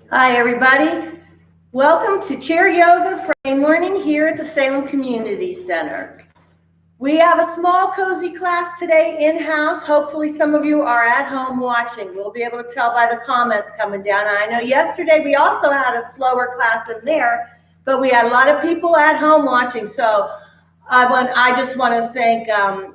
Hi, everybody. Welcome to Chair Yoga Friday morning here at the Salem Community Center. We have a small, cozy class today in-house. Hopefully some of you are at home watching. We'll be able to tell by the comments coming down. I know yesterday we also had a slower class in there, but we had a lot of people at home watching. So I just want to thank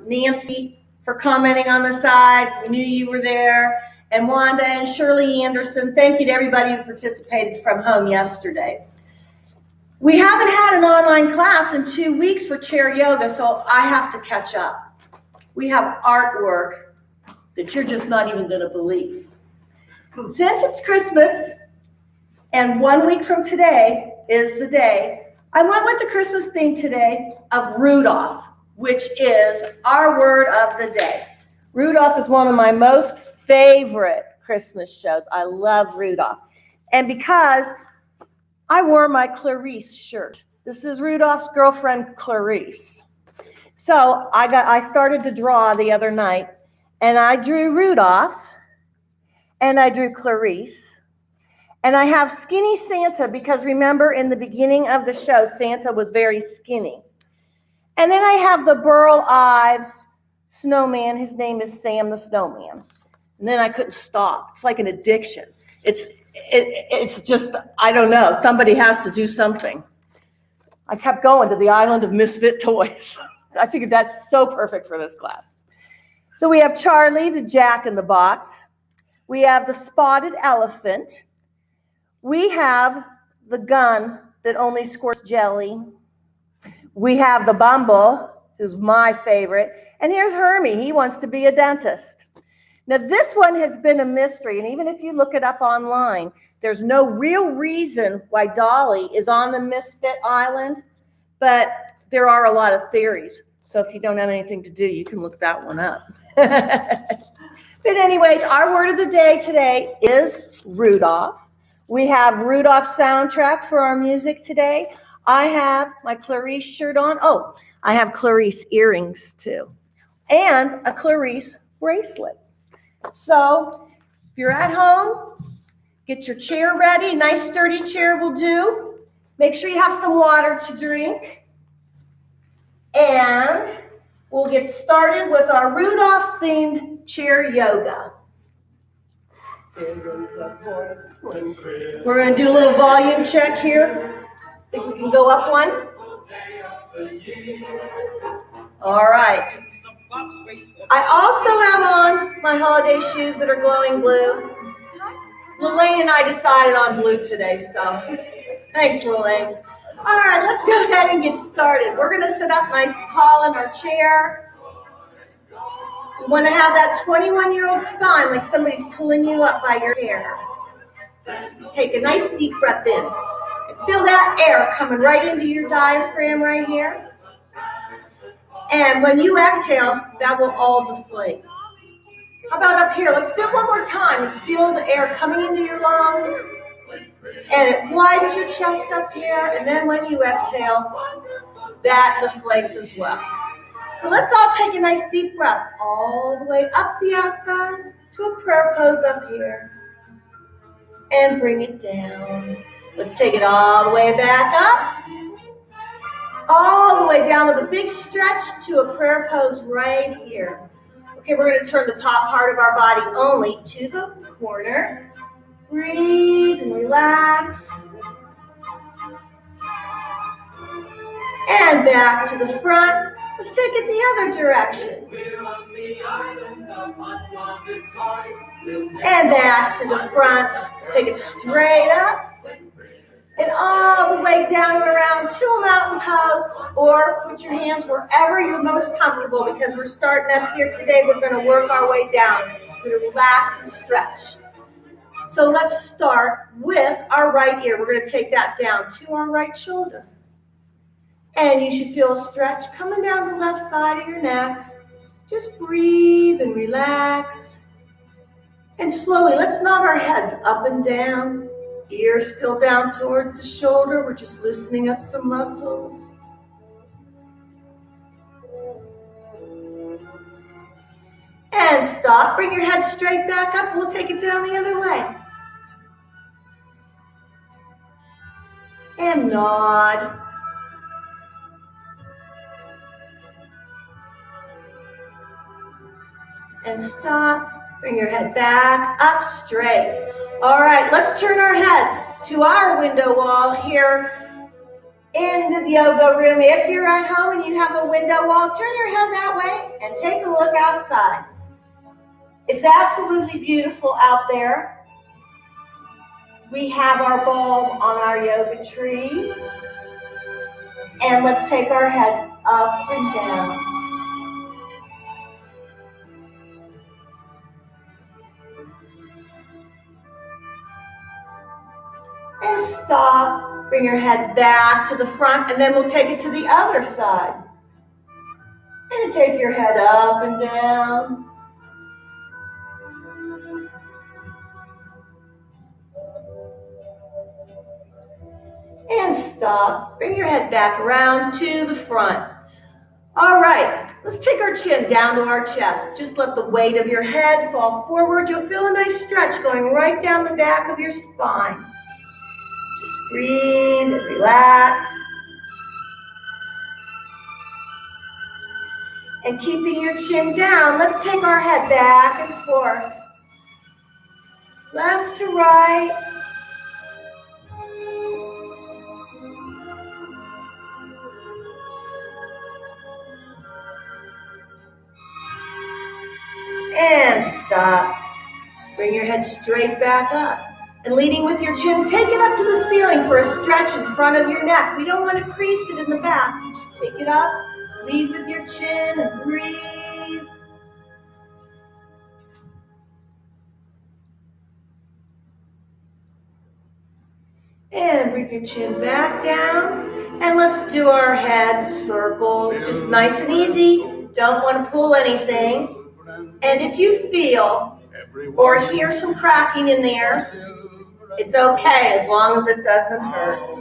Nancy for commenting on the side. We knew you were there. And Wanda and Shirley Anderson, thank you to everybody who participated from home yesterday. We haven't had an online class in 2 weeks for chair yoga, so I have to catch up. We have artwork that you're just not even going to believe. Since it's Christmas, and 1 week from today is the day, I went with the Christmas theme today of Rudolph, which is our word of the day. Rudolph is one of my most favorite Christmas shows. I love Rudolph. And because I wore my Clarice shirt. This is Rudolph's girlfriend, Clarice. So I started to draw the other night, and I drew Rudolph, and I drew Clarice, and I have skinny Santa because remember in the beginning of the show, Santa was very skinny. And then I have the Burl Ives snowman. His name is Sam the Snowman. And then I couldn't stop. It's like an addiction. It's just, I don't know. Somebody has to do something. I kept going to the island of misfit toys. I figured that's so perfect for this class. So we have Charlie, the Jack in the Box. We have the spotted elephant. We have the gun that only squirts jelly. We have the Bumble, who's my favorite. And here's Hermie. He wants to be a dentist. Now, this one has been a mystery, and even if you look it up online, there's no real reason why Dolly is on the Misfit Island, but there are a lot of theories. So if you don't have anything to do, you can look that one up. But anyways, our word of the day today is Rudolph. We have Rudolph's soundtrack for our music today. I have my Clarice shirt on. Oh, I have Clarice earrings too, and a Clarice bracelet. So if you're at home, get your chair ready. A nice sturdy chair will do. Make sure you have some water to drink. And we'll get started with our Rudolph-themed chair yoga. We're going to do a little volume check here. Think we can go up one? All right. I also have on my holiday shoes that are glowing blue. Lelaine and I decided on blue today, so thanks, Lelaine. All right, let's go ahead and get started. We're going to sit up nice and tall in our chair. We want to have that 21-year-old spine like somebody's pulling you up by your hair. So take a nice deep breath in. And feel that air coming right into your diaphragm right here. And when you exhale, that will all deflate. How about up here? Let's do it one more time. And feel the air coming into your lungs. And it widens your chest up here. And then when you exhale, that deflates as well. So let's all take a nice deep breath all the way up the outside to a prayer pose up here. And bring it down. Let's take it all the way back up. All the way down with a big stretch to a prayer pose right here. Okay, we're going to turn the top part of our body only to the corner. Breathe and relax. And back to the front. Let's take it the other direction. And back to the front. Take it straight up. And all the way down and around to a mountain pose, or put your hands wherever you're most comfortable because we're starting up here today. We're going to work our way down. We're going to relax and stretch. So let's start with our right ear. We're going to take that down to our right shoulder. And you should feel a stretch coming down the left side of your neck. Just breathe and relax. And slowly, let's nod our heads up and down. Ear still down towards the shoulder. We're just loosening up some muscles. And stop. Bring your head straight back up. We'll take it down the other way. And nod. And stop. Bring your head back up straight. All right, let's turn our heads to our window wall here in the yoga room. If you're at home and you have a window wall, turn your head that way and take a look outside. It's absolutely beautiful out there. We have our bulb on our yoga tree. And let's take our heads up and down. And stop. Bring your head back to the front, and then we'll take it to the other side. And take your head up and down. And stop. Bring your head back around to the front. All right, let's take our chin down to our chest. Just let the weight of your head fall forward. You'll feel a nice stretch going right down the back of your spine. Just breathe and relax. And keeping your chin down, let's take our head back and forth. Left to right. And stop. Bring your head straight back up. And leading with your chin, take it up to the ceiling for a stretch in front of your neck. We don't want to crease it in the back. Just take it up, lead with your chin, and breathe. And bring your chin back down. And let's do our head circles, just nice and easy. Don't want to pull anything. And if you feel or hear some cracking in there, it's okay as long as it doesn't hurt.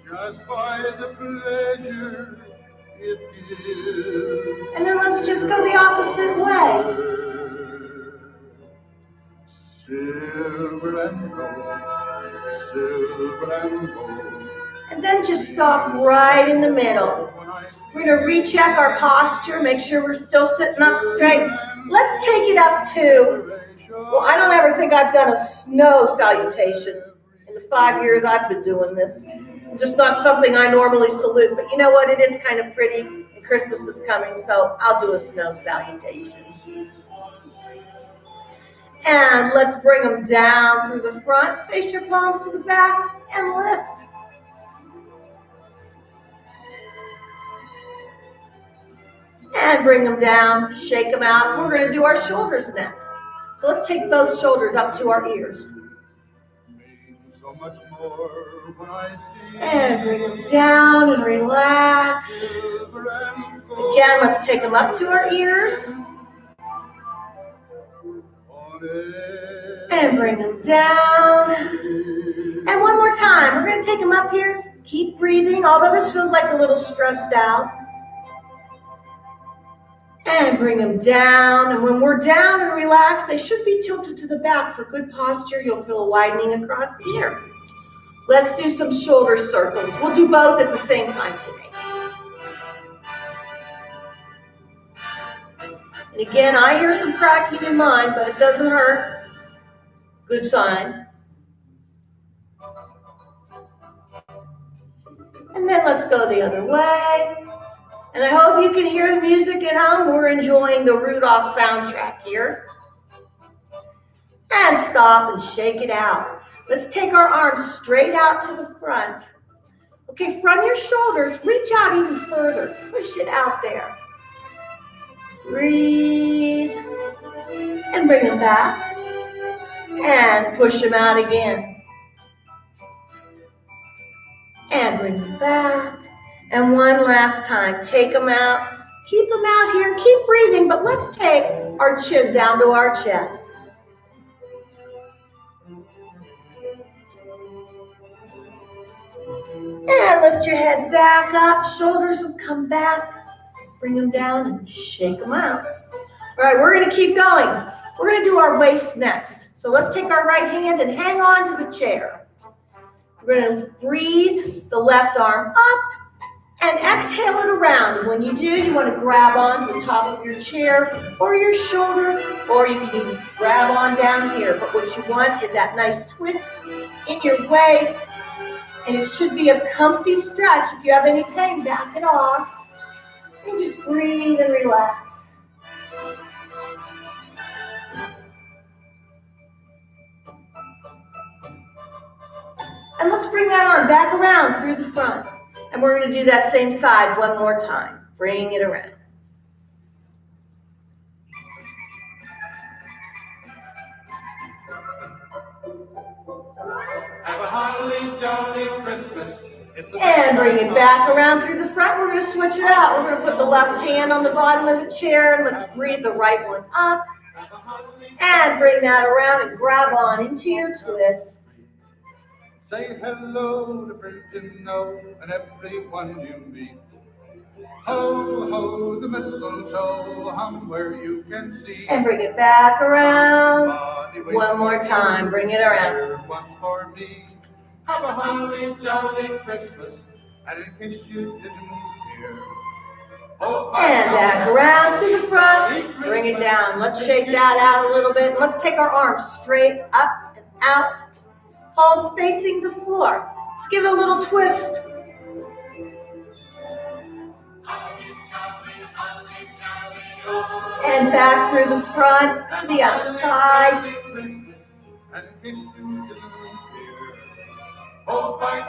Just by the pleasure it gives. And then let's just go the opposite way. Silver and gold, silver and gold. And then just stop right in the middle. We're going to recheck our posture, make sure we're still sitting up straight. Let's take it up to, well, I don't ever think I've done a snow salutation in the 5 years I've been doing this. It's just not something I normally salute, but you know what? It is kind of pretty, and Christmas is coming, so I'll do a snow salutation. And let's bring them down through the front, face your palms to the back, and lift. And bring them down, shake them out. We're going to do our shoulders next. So let's take both shoulders up to our ears. And bring them down and relax. Again, let's take them up to our ears. And bring them down. And one more time. We're going to take them up here. Keep breathing, although this feels like a little stressed out. And bring them down. And when we're down and relaxed, they should be tilted to the back for good posture. You'll feel a widening across here. Let's do some shoulder circles. We'll do both at the same time today. And again, I hear some cracking in mine, but it doesn't hurt. Good sign. And then let's go the other way. And I hope you can hear the music at home. We're enjoying the Rudolph soundtrack here. And stop and shake it out. Let's take our arms straight out to the front. Okay, from your shoulders, reach out even further. Push it out there. Breathe. And bring them back. And push them out again. And bring them back. And one last time, take them out. Keep them out here. Keep breathing, but let's take our chin down to our chest. And lift your head back up. Shoulders will come back. Bring them down and shake them out. All right, we're going to keep going. We're going to do our waist next. So let's take our right hand and hang on to the chair. We're going to breathe the left arm up and exhale it around. When you do, you want to grab onto the top of your chair or your shoulder, or you can even grab on down here. But what you want is that nice twist in your waist, and it should be a comfy stretch. If you have any pain, back it off, and just breathe and relax. And let's bring that arm back around through the front. And we're going to do that same side one more time. Bring it around. Have a holly jolly Christmas. And bring it back around through the front. We're going to switch it out. We're going to put the left hand on the bottom of the chair, and let's breathe the right one up. And bring that around and grab on into your twist. Say hello to friends you know and everyone you meet. Ho, ho, the mistletoe hung where you can see. And bring it back around. One more time. Bring it around. One for me. Have a holly jolly Christmas. And in case you didn't hear. Oh, and back around to the front. Bring it down. Let's shake that out a little bit. Let's take our arms straight up and out. Palms facing the floor. Let's give it a little twist. And back through the front to the other side.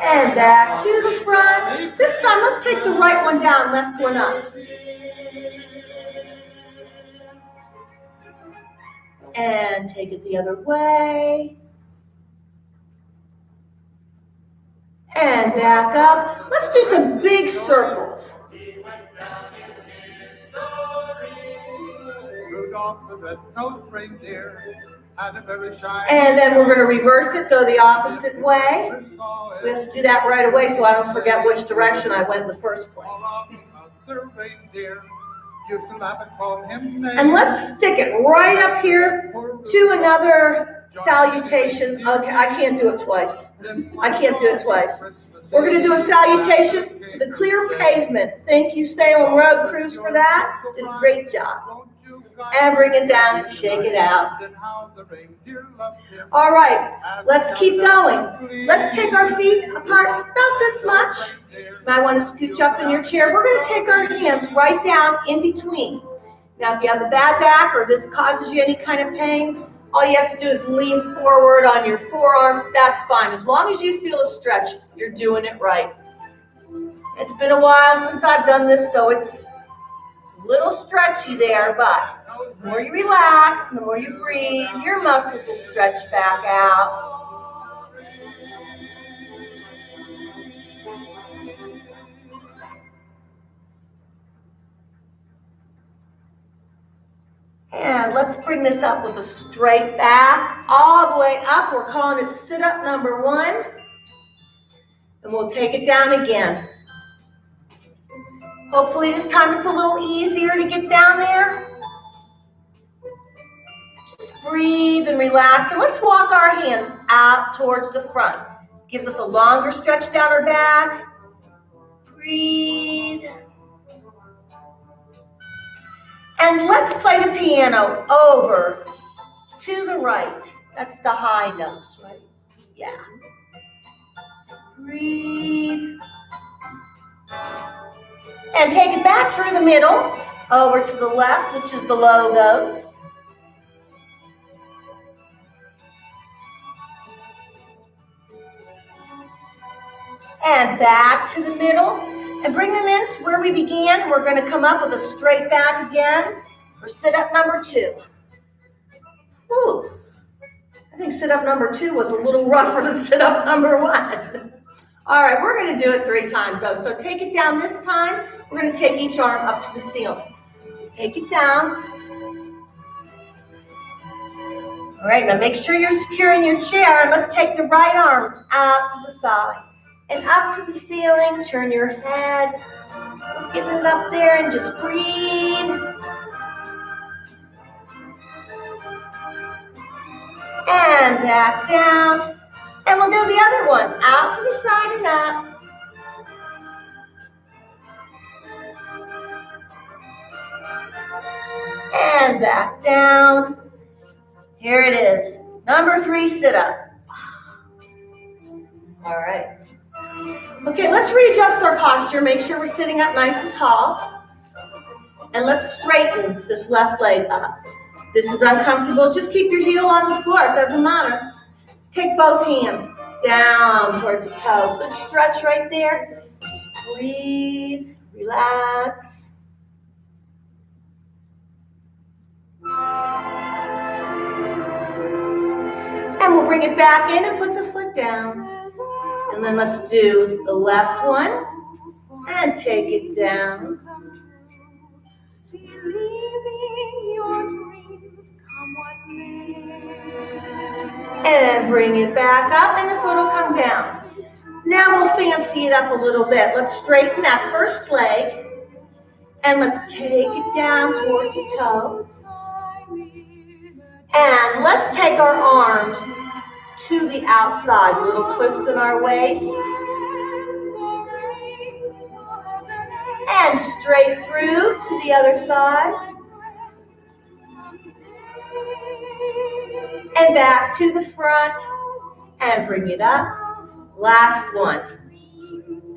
And back to the front. This time, let's take the right one down, left one up. And take it the other way. And back up. Let's do some big circles. Rudolph the red-nosed reindeer had a very shiny. And then we're going to reverse it, go the opposite way. We have to do that right away so I don't forget which direction I went in the first place. The reindeer used to laugh and call him names. And let's stick it right up here to another salutation. Okay, I can't do it twice. I can't do it twice. We're going to do a salutation to the clear pavement. Thank you, Salem Road Crews, for that. Did a great job. And bring it down and shake it out. All right, let's keep going. Let's take our feet apart about this much. You might want to scooch up in your chair. We're going to take our hands right down in between. Now, if you have a bad back or this causes you any kind of pain, all you have to do is lean forward on your forearms. That's fine. As long as you feel a stretch, you're doing it right. It's been a while since I've done this, so it's a little stretchy there, but the more you relax and the more you breathe, your muscles will stretch back out. And let's bring this up with a straight back, all the way up. We're calling it sit-up number 1. And we'll take it down again. Hopefully this time it's a little easier to get down there. Just breathe and relax. And let's walk our hands out towards the front. Gives us a longer stretch down our back. Breathe. And let's play the piano over to the right. That's the high notes, right? Yeah. Breathe. And take it back through the middle, over to the left, which is the low notes. And back to the middle. And bring them in to where we began. We're going to come up with a straight back again for sit-up number 2. Ooh, I think sit-up number 2 was a little rougher than sit-up number 1. All right, we're going to do it 3 times, though. So take it down this time. We're going to take each arm up to the ceiling. So take it down. All right, now make sure you're securing your chair. And let's take the right arm out to the side. And up to the ceiling, turn your head, look Get it up there and just breathe. And back down. And we'll do the other one. Out to the side and up. And back down. Here it is. Number 3 sit-up. All right. Okay, let's readjust our posture. Make sure we're sitting up nice and tall. And let's straighten this left leg up. If this is uncomfortable, just keep your heel on the floor. It doesn't matter. Let's take both hands down towards the toe. Good stretch right there. Just breathe, relax. And we'll bring it back in and put the foot down. And then let's do the left one and take it down. And bring it back up and the foot will come down. Now we'll fancy it up a little bit. Let's straighten that first leg and let's take it down towards the toe. And let's take our arms to the outside, a little twist in our waist. And straight through to the other side. And back to the front. And bring it up. Last one.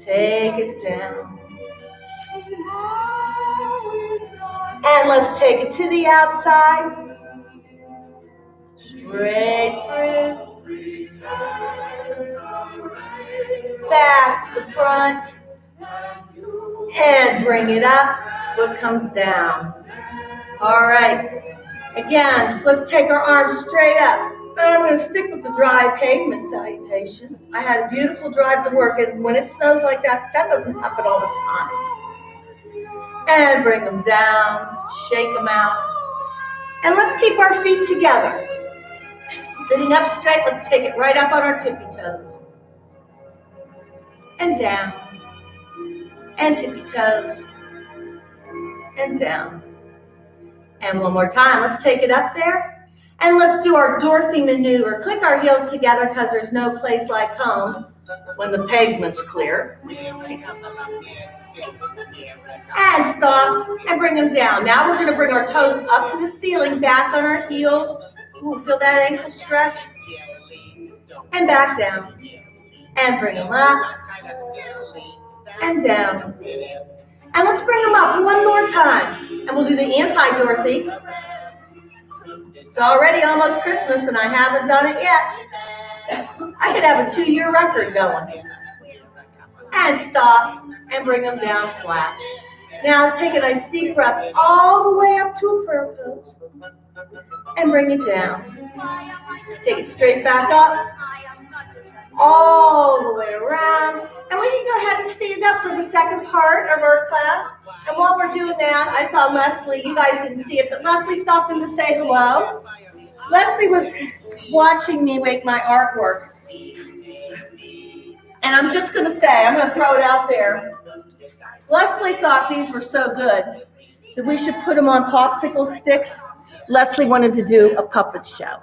Take it down. And let's take it to the outside. Straight through. Back to the front. And bring it up. Foot comes down. All right. Again, let's take our arms straight up. I'm going to stick with the dry pavement salutation. I had a beautiful drive to work, and when it snows like that, that doesn't happen all the time. And bring them down, shake them out. And let's keep our feet together. Sitting up straight, let's take it right up on our tippy toes. And down. And tippy toes. And down. And one more time, let's take it up there. And let's do our Dorothy maneuver. Click our heels together because there's no place like home when the pavement's clear. And stop and bring them down. Now we're going to bring our toes up to the ceiling, back on our heels. Ooh, feel that ankle stretch? And back down. And bring them up. And down. And let's bring them up one more time. And we'll do the anti-Dorothy. It's already almost Christmas and I haven't done it yet. I could have a 2-year record going. And stop and bring them down flat. Now let's take a nice deep breath all the way up to a prayer pose. And bring it down. Take it straight back up. All the way around. And we can go ahead and stand up for the second part of our class. And while we're doing that, I saw Leslie. You guys didn't see it, but Leslie stopped in to say hello. Leslie was watching me make my artwork. And I'm just going to say, I'm going to throw it out there. Leslie thought these were so good that we should put them on popsicle sticks. Leslie wanted to do a puppet show.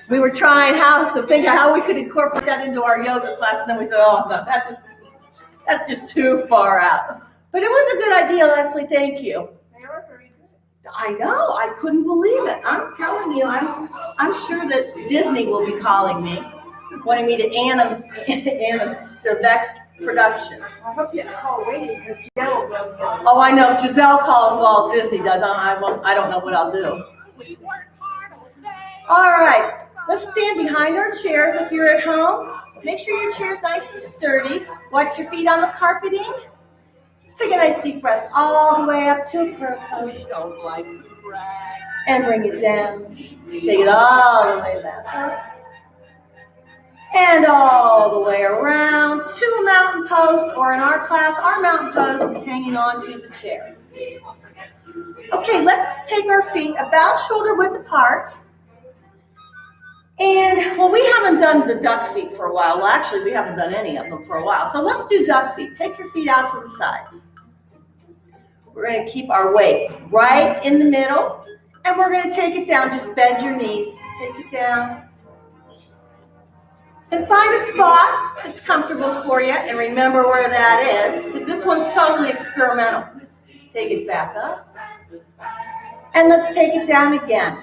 We were trying to think of how we could incorporate that into our yoga class, and then we said, oh, no, that's just too far out. But it was a good idea, Leslie. Thank you. They were very good. I know. I couldn't believe it. I'm telling you, I'm sure that Disney will be calling me, wanting me to anim their next production. I hope you call waiting because Giselle will tell you. Oh, I know. If Giselle calls, Walt Disney does. I don't know what I'll do. All right. Let's stand behind our chairs if you're at home. Make sure your chair's nice and sturdy. Watch your feet on the carpeting. Let's take a nice deep breath all the way up to a prayer pose. And bring it down. Take it all the way back up. And all the way around to a mountain pose, or in our class, our mountain pose is hanging on to the chair. Okay, let's take our feet about shoulder width apart. And, well, we haven't done the duck feet for a while. Well, actually, we haven't done any of them for a while. So let's do duck feet. Take your feet out to the sides. We're going to keep our weight right in the middle, and we're going to take it down. Just bend your knees. Take it down. And find a spot that's comfortable for you, and remember where that is, because this one's totally experimental. Take it back up, and let's take it down again.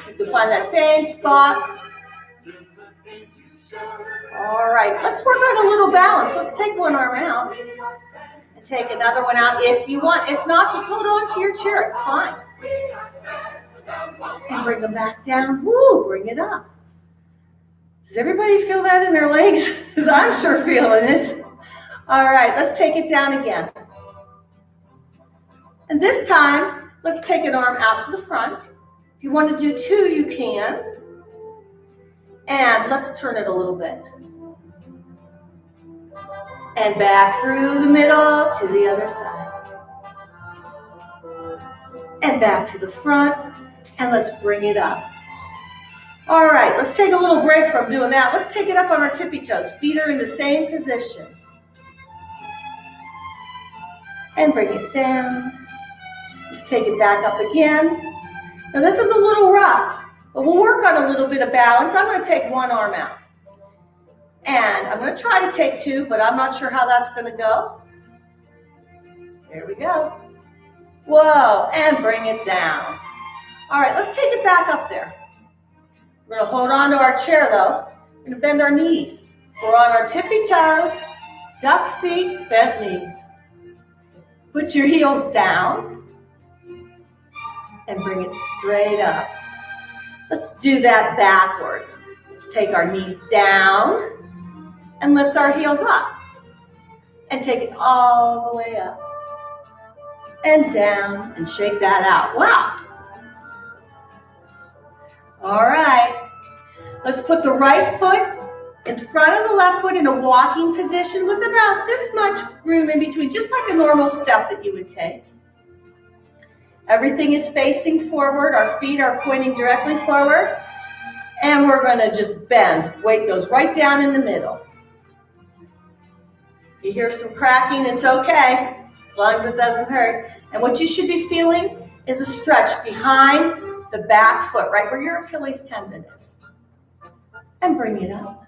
You can find that same spot. All right, let's work on a little balance. Let's take one arm out and take another one out if you want. If not, just hold on to your chair. It's fine. And bring them back down. Woo, bring it up. Does everybody feel that in their legs? Because I'm sure feeling it. All right, let's take it down again. And this time, let's take an arm out to the front. If you want to do two, you can. And let's turn it a little bit. And back through the middle to the other side. And back to the front. And let's bring it up. All right, let's take a little break from doing that. Let's take it up on our tippy toes. Feet are in the same position. And bring it down. Let's take it back up again. Now this is a little rough, but we'll work on a little bit of balance. I'm going to take one arm out. And I'm going to try to take two, but I'm not sure how that's going to go. There we go. Whoa, and bring it down. All right, let's take it back up there. We're going to hold on to our chair, though. We're going to bend our knees. We're on our tippy toes, duck feet, bent knees. Put your heels down and bring it straight up. Let's do that backwards. Let's take our knees down and lift our heels up. And take it all the way up and down and shake that out. Wow. All right, let's put the right foot in front of the left foot in a walking position with about this much room in between, just like a normal step that you would take. Everything is facing forward. Our feet are pointing directly forward. And we're going to just bend. Weight goes right down in the middle. If you hear some cracking, it's okay, as long as it doesn't hurt. And what you should be feeling is a stretch behind the back foot, right where your Achilles tendon is. And bring it up.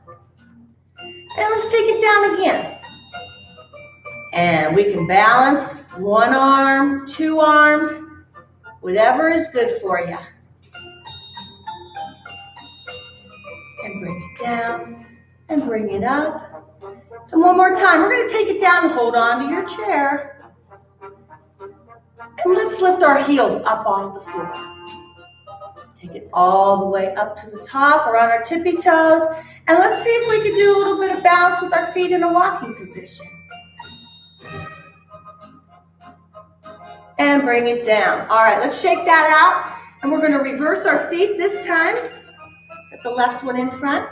And let's take it down again. And we can balance one arm, two arms, whatever is good for you. And bring it down and bring it up. And one more time, we're going to take it down and hold on to your chair. And let's lift our heels up off the floor. Take it all the way up to the top. We're on our tippy toes. And let's see if we can do a little bit of balance with our feet in a walking position. And bring it down. All right, let's shake that out. And we're going to reverse our feet this time. Put the left one in front.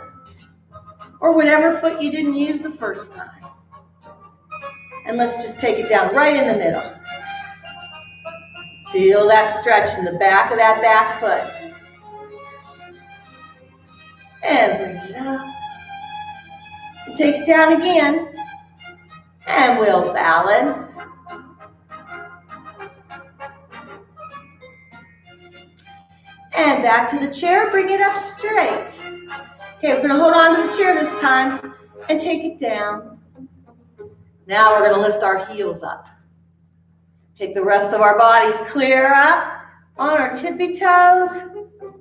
Or whatever foot you didn't use the first time. And let's just take it down right in the middle. Feel that stretch in the back of that back foot. And bring it up. And take it down again. And we'll balance. And back to the chair, bring it up straight. Okay, we're going to hold on to the chair this time and take it down. Now we're going to lift our heels up. Take the rest of our bodies clear up on our tippy toes.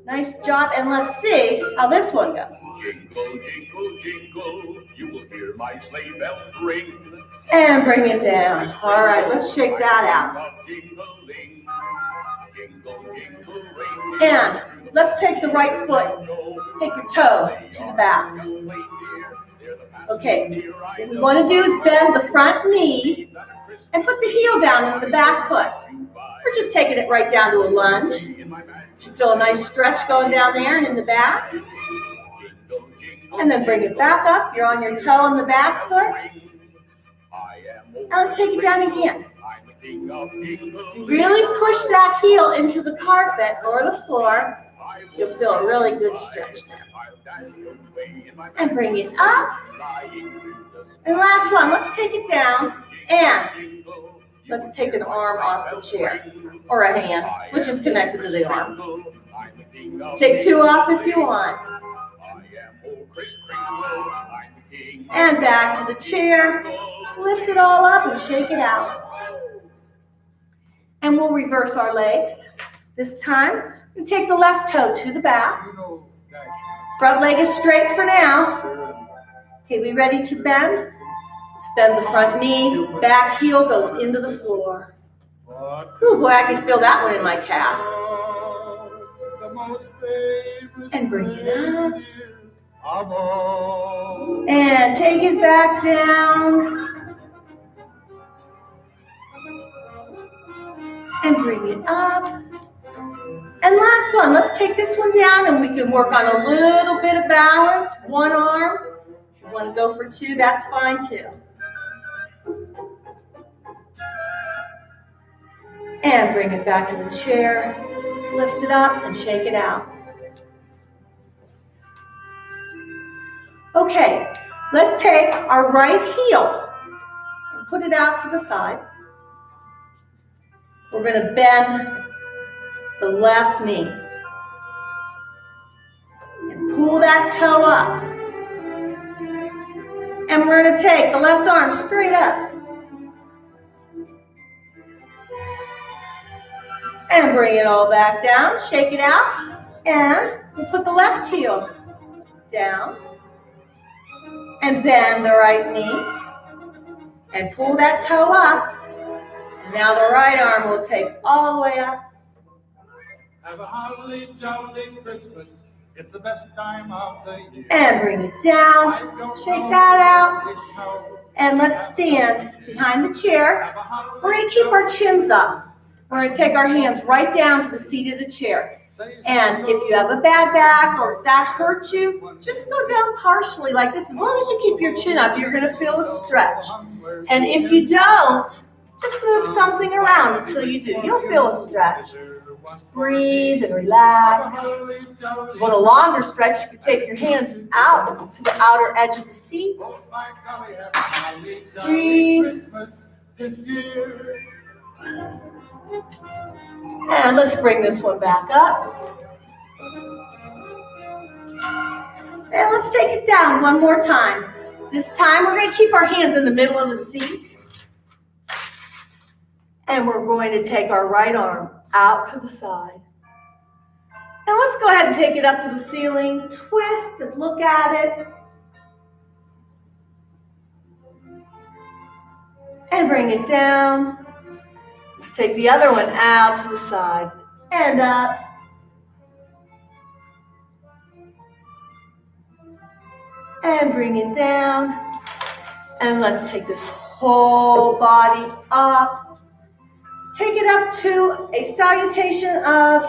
Nice job. And let's see how this one goes. Jingle, jingle, jingle, you will hear my sleigh bells ring. And bring it down. All right, let's shake that out. And let's take the right foot. Take your toe to the back. Okay, what we want to do is bend the front knee and put the heel down in the back foot. We're just taking it right down to a lunge. You feel a nice stretch going down there and in the back. And then bring it back up. You're on your toe on the back foot. And let's take it down again. Really push that heel into the carpet or the floor. You'll feel a really good stretch there. And bring it up. And last one, let's take it down. And let's take an arm off the chair, or a hand, which is connected to the arm. Take two off if you want. And back to the chair. Lift it all up and shake it out. And we'll reverse our legs. This time, we take the left toe to the back. Front leg is straight for now. Okay, we ready to bend? Let's bend the front knee. Back heel goes into the floor. Ooh, boy, I can feel that one in my calf. And bring it up. And take it back down. And bring it up. And last one, let's take this one down and we can work on a little bit of balance. One arm. If you want to go for two, that's fine too. And bring it back to the chair. Lift it up and shake it out. Okay, let's take our right heel and put it out to the side. We're going to bend the left knee and pull that toe up. And we're going to take the left arm straight up and bring it all back down. Shake it out, and we'll put the left heel down and bend the right knee and pull that toe up. And now the right arm will take all the way up. Have a holly jolly Christmas. It's the best time of the year. And bring it down. Shake that out. And let's stand behind the chair. We're going to keep our chins up. We're going to take our hands right down to the seat of the chair. And if you have a bad back or if that hurts you, just go down partially like this. As long as you keep your chin up, you're going to feel a stretch. And if you don't, just move something around until you do. You'll feel a stretch. Just breathe and relax. If you want a longer stretch, you can take your hands out to the outer edge of the seat. Just breathe. And let's bring this one back up. And let's take it down one more time. This time we're going to keep our hands in the middle of the seat. And we're going to take our right arm out to the side. Now let's go ahead and take it up to the ceiling. Twist and look at it. And bring it down. Let's take the other one out to the side and up. And bring it down. And let's take this whole body up. Let's take it up to a salutation of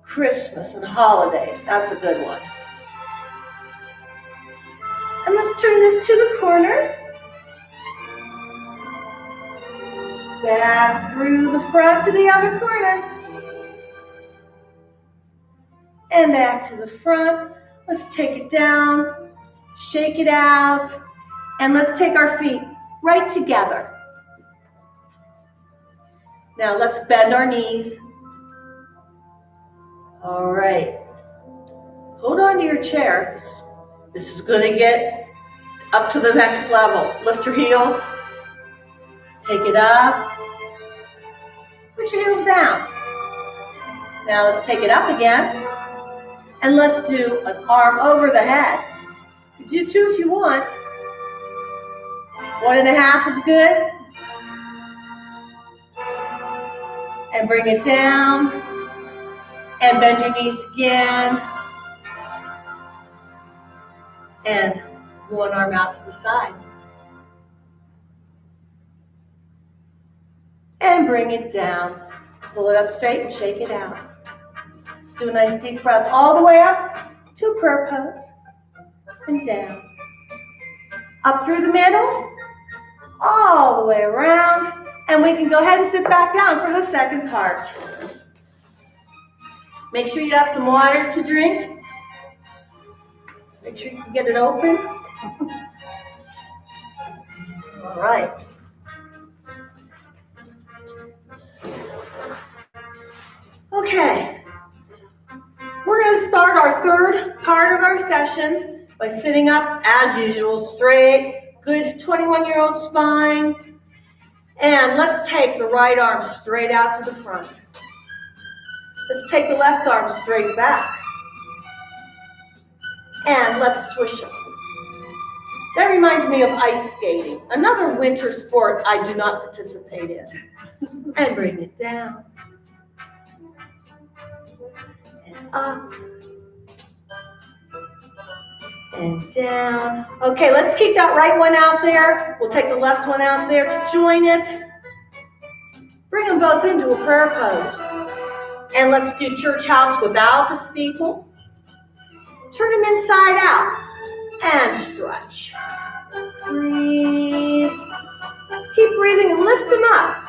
Christmas and holidays. That's a good one. And let's turn this to the corner. Back through the front to the other corner. And back to the front. Let's take it down, shake it out, and let's take our feet right together. Now let's bend our knees. All right. Hold on to your chair. This is going to get up to the next level. Lift your heels. Take it up. Put your heels down. Now let's take it up again. And let's do an arm over the head. You do two if you want. 1.5 is good. And bring it down. And bend your knees again. And one arm out to the side. And bring it down. Pull it up straight and shake it out. Let's do a nice deep breath all the way up to a prayer pose. And down. Up through the middle. All the way around. And we can go ahead and sit back down for the second part. Make sure you have some water to drink. Make sure you can get it open. All right. our third part of our session by sitting up as usual, straight, good 21-year-old spine. And let's take the right arm straight out to the front. Let's take the left arm straight back. And let's swish them. That reminds me of ice skating, another winter sport I do not participate in. And bring it down. And up. And down. Okay, let's keep that right one out there. We'll take the left one out there to join it. Bring them both into a prayer pose. And let's do church house without the steeple. Turn them inside out and stretch. Breathe. Keep breathing and lift them up.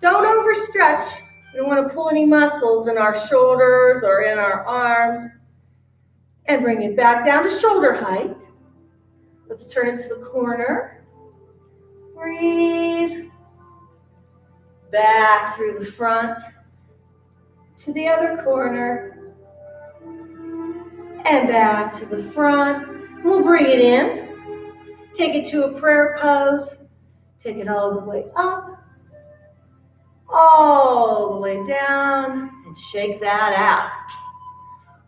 Don't overstretch. We don't want to pull any muscles in our shoulders or in our arms. And bring it back down to shoulder height. Let's turn it to the corner. Breathe. Back through the front to the other corner. And back to the front. We'll bring it in. Take it to a prayer pose. Take it all the way up. All the way down. And shake that out.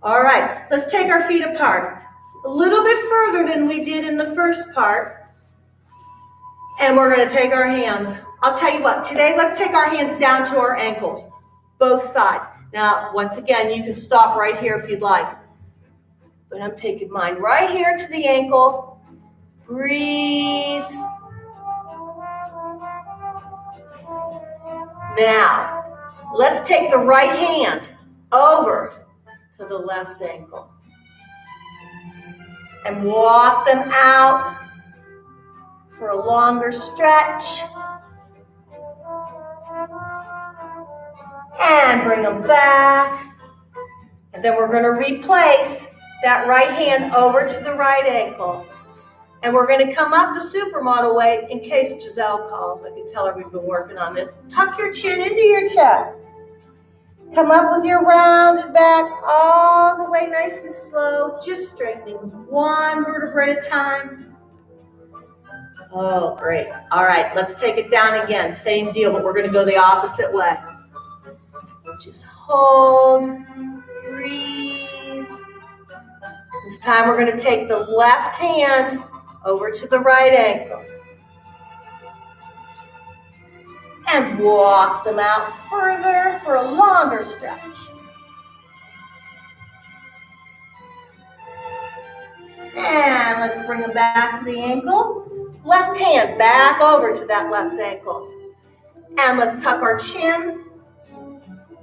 All right, let's take our feet apart. A little bit further than we did in the first part. And we're going to take our hands. I'll tell you what, today let's take our hands down to our ankles. Both sides. Now, once again, you can stop right here if you'd like. But I'm taking mine right here to the ankle. Breathe. Now, let's take the right hand over to the left ankle. And walk them out for a longer stretch. And bring them back. And then we're going to replace that right hand over to the right ankle. And we're going to come up to supermodel weight in case Giselle calls. I can tell her we've been working on this. Tuck your chin into your chest. Come up with your rounded back all the way nice and slow, just straightening one vertebrae at a time. Oh, great. All right, let's take it down again. Same deal, but we're going to go the opposite way. Just hold, breathe. This time we're going to take the left hand over to the right ankle. And walk them out further for a longer stretch. And let's bring them back to the ankle. Left hand back over to that left ankle. And let's tuck our chin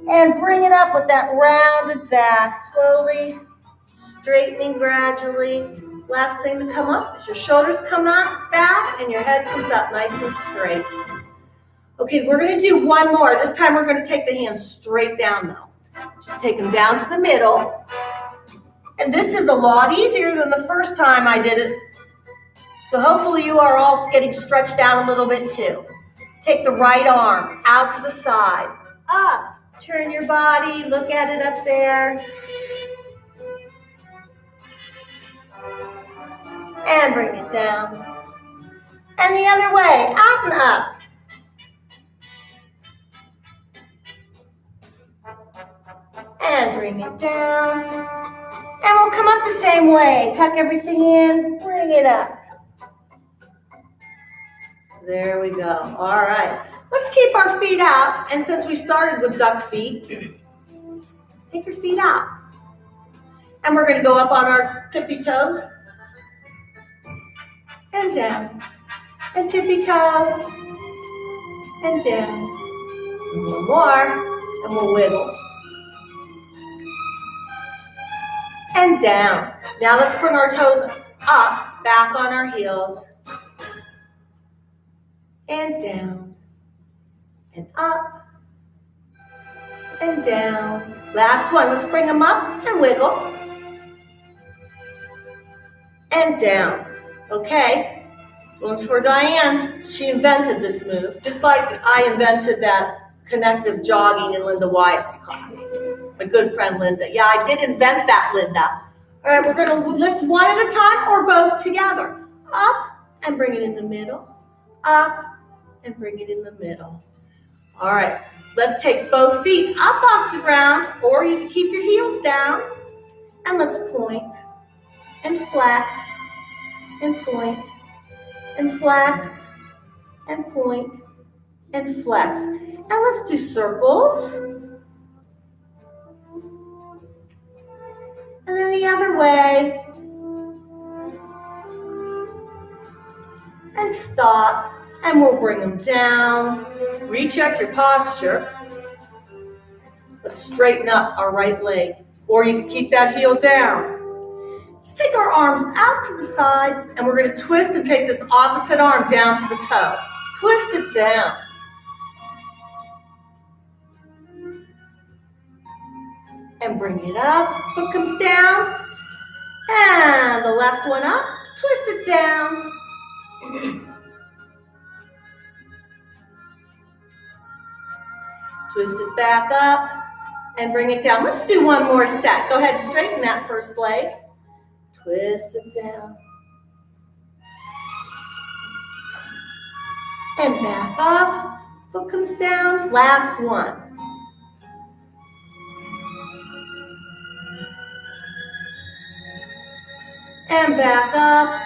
and bring it up with that rounded back, slowly straightening gradually. Last thing to come up is your shoulders come out back and your head comes up nice and straight. Okay, we're going to do one more. This time we're going to take the hands straight down though. Just take them down to the middle. And this is a lot easier than the first time I did it. So hopefully you are all getting stretched out a little bit too. Let's take the right arm out to the side. Up. Turn your body. Look at it up there. And bring it down. And the other way. Out and up. And bring it down. And we'll come up the same way. Tuck everything in. Bring it up. There we go. All right. Let's keep our feet out. And since we started with duck feet, take your feet out. And we're going to go up on our tippy toes. And down. And tippy toes. And down. And one more. And we'll wiggle. And down. Now let's bring our toes up, back on our heels. And down. And up. And down. Last one. Let's bring them up and wiggle. And down. Okay. This one's for Diane. She invented this move, just like I invented that connective jogging in Linda Wyatt's class. My good friend Linda. Yeah, I did invent that, Linda. All right, we're going to lift one at a time or both together. Up and bring it in the middle. Up and bring it in the middle. All right, let's take both feet up off the ground, or you can keep your heels down. And let's point and flex and point and flex and point and flex. And let's do circles. And then the other way. And stop. And we'll bring them down. Recheck your posture. Let's straighten up our right leg. Or you can keep that heel down. Let's take our arms out to the sides, and we're going to twist and take this opposite arm down to the toe. Twist it down. And bring it up. Foot comes down. And the left one up. Twist it down. Twist it back up and bring it down. Let's do one more set. Go ahead, straighten that first leg. Twist it down. And back up. Foot comes down. Last one. And back up.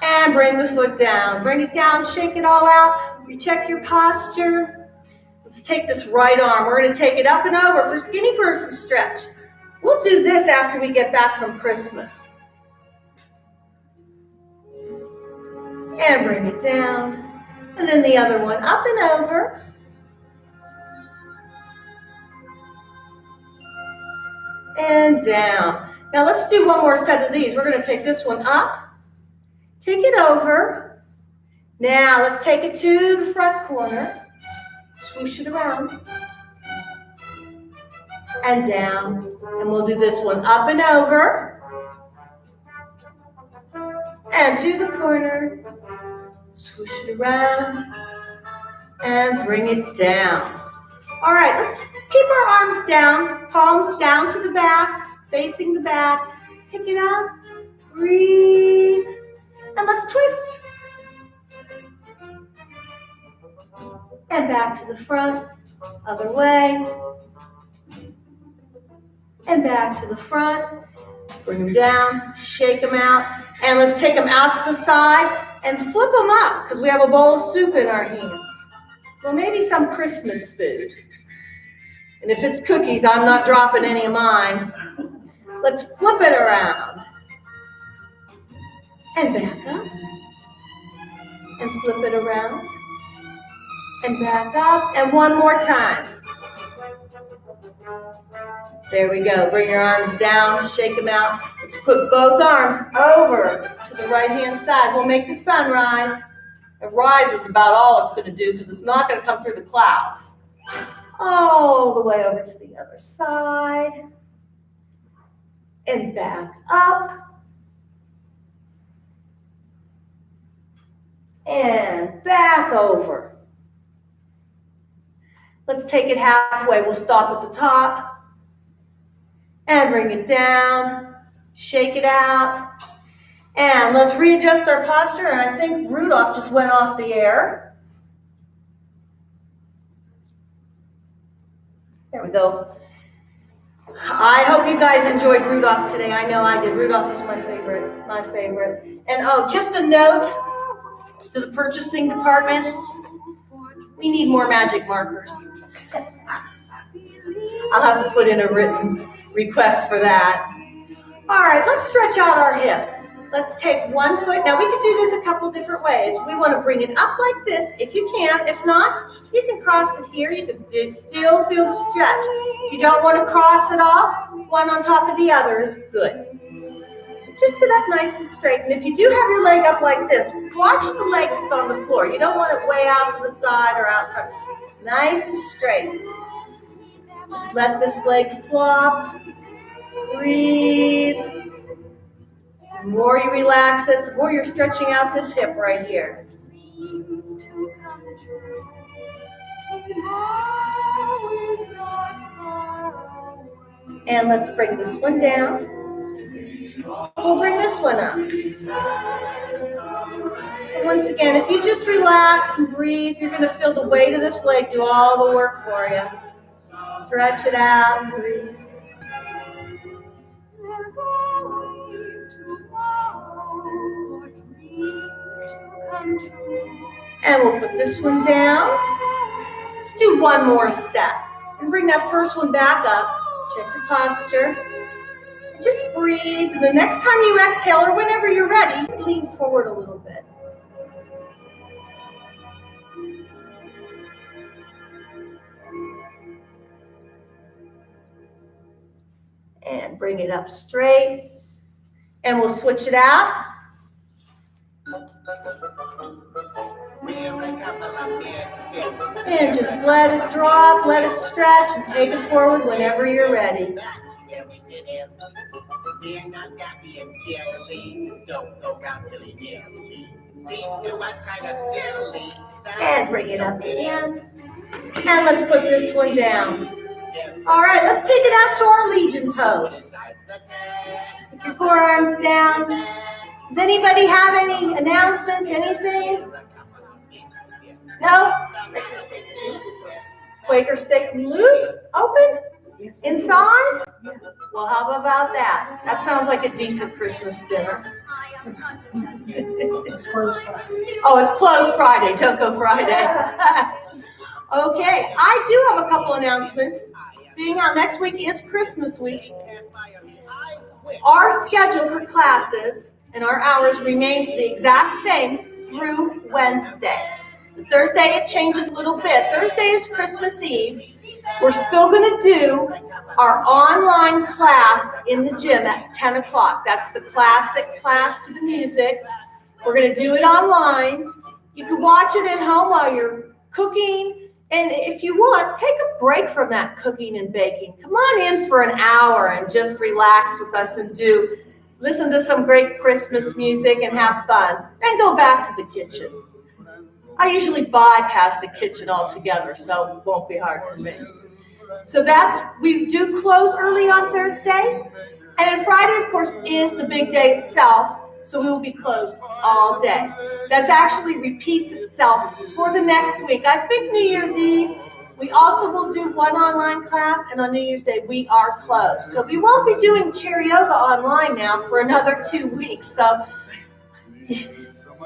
And bring the foot down. Bring it down. Shake it all out. Recheck your posture. Let's take this right arm. We're going to take it up and over for skinny person stretch. We'll do this after we get back from Christmas. And bring it down. And then the other one up and over. And down. Now let's do one more set of these. We're going to take this one up. Take it over. Now let's take it to the front corner. Swoosh it around. And down. And we'll do this one up and over. And to the corner. Swoosh it around. And bring it down. All right, let's keep our arms down. Palms down to the back. Facing the back. Pick it up. Breathe. And let's twist. And back to the front, other way. And back to the front. Bring them down, shake them out. And let's take them out to the side and flip them up because we have a bowl of soup in our hands. Well, maybe some Christmas food. And if it's cookies, I'm not dropping any of mine. Let's flip it around. And back up. And flip it around. And back up, and one more time. There we go. Bring your arms down, shake them out. Let's put both arms over to the right-hand side. We'll make the sun rise. A rise is about all it's going to do because it's not going to come through the clouds. All the way over to the other side. And back up. And back over. Let's take it halfway. We'll stop at the top and bring it down, shake it out, and let's readjust our posture. And I think Rudolph just went off the air. There we go. I hope you guys enjoyed Rudolph today. I know I did. Rudolph is my favorite. And oh, just a note to the purchasing department. We need more magic markers. I'll have to put in a written request for that. All right, let's stretch out our hips. Let's take one foot. Now, we can do this a couple different ways. We want to bring it up like this if you can. If not, you can cross it here. You can still feel the stretch. If you don't want to cross at all, one on top of the other is good. Just sit up nice and straight. And if you do have your leg up like this, watch the leg that's on the floor. You don't want it way out to the side or out front. Nice and straight. Just let this leg flop. Breathe. The more you relax it, the more you're stretching out this hip right here. And let's bring this one down. We'll bring this one up. And once again, if you just relax and breathe, you're going to feel the weight of this leg do all the work for you. Stretch it out and breathe. There's always tomorrow for dreams to come true. And we'll put this one down. Let's do one more set. And bring that first one back up. Check your posture. And just breathe. The next time you exhale, or whenever you're ready, lean forward a little bit. And bring it up straight. And we'll switch it out. And just let it drop, let it stretch, and take it forward whenever you're ready. We're not happy and jelly. Don't go round willy-nilly. Seems to us kind of silly. And bring it up again. And let's put this one down. All right, let's take it out to our Legion pose. Put your forearms down. Does anybody have any announcements, anything? No? Quaker steak and loop open? Inside? Well, how about that? That sounds like a decent Christmas dinner. Oh, it's closed Friday, Toco Friday. Okay, I do have a couple announcements. Being out next week is Christmas week. Our schedule for classes and our hours remain the exact same through Wednesday. Thursday it changes a little bit. Thursday is Christmas Eve. We're still going to do our online class in the gym at 10 o'clock. That's the classic class to the music. We're going to do it online. You can watch it at home while you're cooking. And if you want, take a break from that cooking and baking. Come on in for an hour and just relax with us and listen to some great Christmas music and have fun. Then go back to the kitchen. I usually bypass the kitchen altogether, so it won't be hard for me. So we do close early on Thursday. And then Friday, of course, is the big day itself. So we will be closed all day. That actually repeats itself for the next week. I think New Year's Eve, we also will do one online class, and on New Year's Day, we are closed. So we won't be doing chair yoga online now for another 2 weeks. So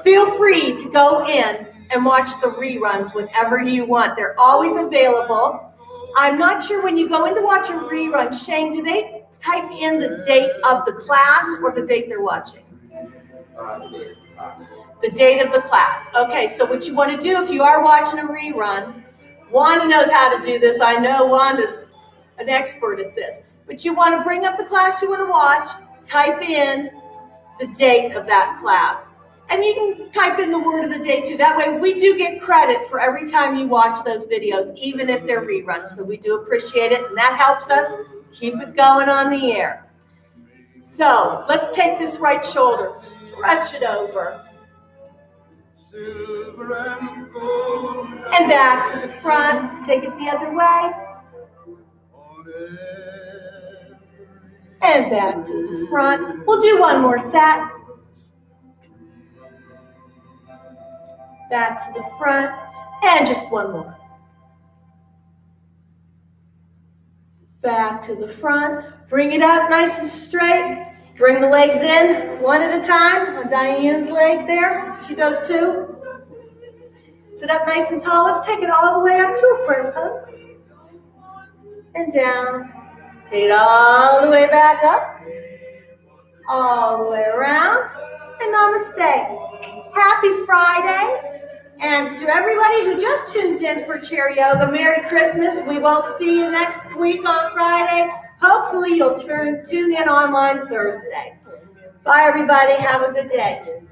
feel free to go in and watch the reruns whenever you want. They're always available. I'm not sure when you go in to watch a rerun, Shane, do they type in the date of the class or the date they're watching? The date of the class. Okay, so what you want to do if you are watching a rerun, Wanda knows how to do this. I know Wanda's an expert at this. But you want to bring up the class you want to watch, type in the date of that class. And you can type in the word of the day too. That way we do get credit for every time you watch those videos, even if they're reruns. So we do appreciate it, and that helps us keep it going on the air. So let's take this right shoulder, stretch it over. And back to the front. Take it the other way. And back to the front. We'll do one more set. Back to the front. And just one more. Back to the front. Bring it up nice and straight. Bring the legs in one at a time. On Diane's legs there. She does too. Sit up nice and tall. Let's take it all the way up to a prayer pose. And down. Take it all the way back up. All the way around. And namaste. Happy Friday. And to everybody who just tunes in for Chair Yoga, Merry Christmas. We won't see you next week on Friday. Hopefully you'll tune in online Thursday. Bye, everybody. Have a good day.